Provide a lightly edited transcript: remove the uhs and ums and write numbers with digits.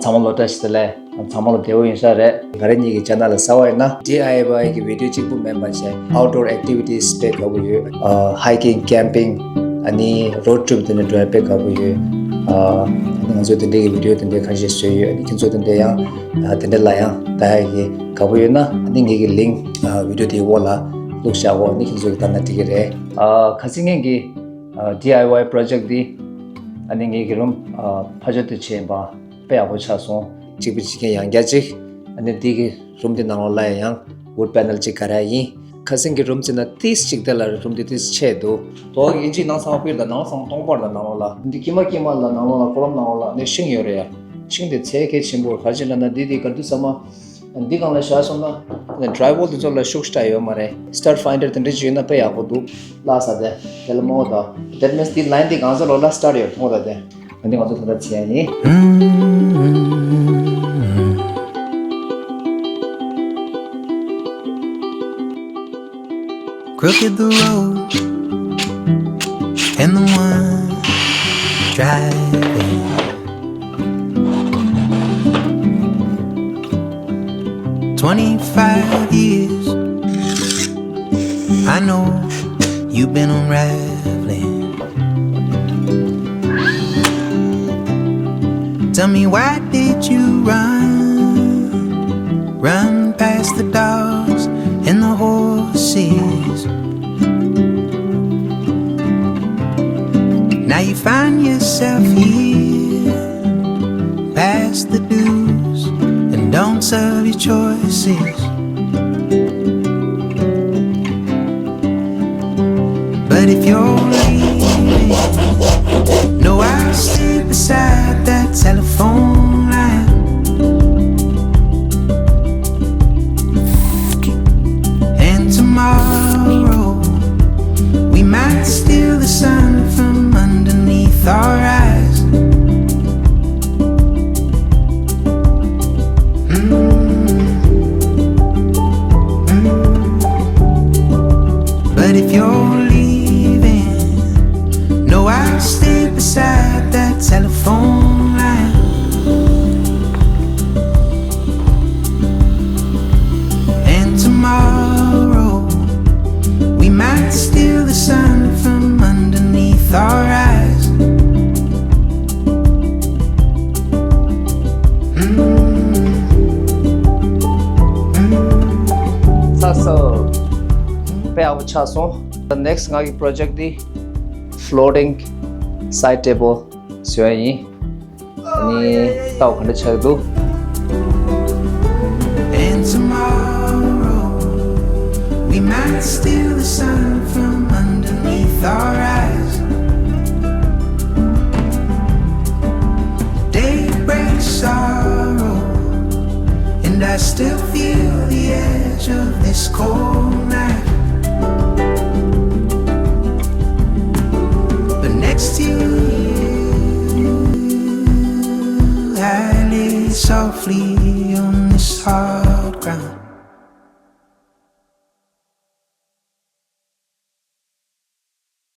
참말로 됐을래 참말로 되어 있어래 가는 얘기 전화를 싸워했나 DIY 기 비디오 찍고 멤버체 outdoor activities 백 하고 hiking camping 아니 road trip 되는 드라이브 백 하고 아니 가서 된데 비디오 된데 같이 써요 아니 kinso 된데야 된데 라야 다이게 가보이나 아니 이게 링크 비디오 뒤에 올라 녹샤고 아니 kinso 단나 되게 가싱행기 DIY 프로젝트 디 아니 이게 좀 파저트 쳔바 빼하고 차서 지비지게 양가지 아니 디게 룸데 나올라야 양 wood panel 찍가라이 가생게 룸지나 티스 찍달라 룸데 티스 쳔도 또 인지 나상 피르다 나상 동버다 나올라 근데 기마기마라 나올라 그럼 나올라 내 싱요래야 싱데 제게 심볼 가지나 디디 간두 sama 디강라 샤송나 드라이버도 졸라 슈크스타요 마레 스타트 파인더 던데 주나 빼하고도 라사데 델모다 that means the line the answer all start yo modade 근데 먼저 더 치야니 Crooked the road and the one driving 25 years I know you've been unraveling Tell me why did you run past the dogs and the horses Now you find yourself here past the do's and don'ts of your choices But if you're leaving No, I'll stay beside that telephone line And tomorrow We might steal the sun from underneath our eyes But if you're leaving No, I'll stay beside that telephone line And tomorrow We might steal the sun from underneath our eyes 사서 빼하고 차서 the next ngagi project di floating side table 수행이 아니 따오 간다 차도 And tomorrow We might steal the sun from underneath our eyes Day breaks sorrow And I still feel the edge of this cold night But next to you I lay softly on this hard ground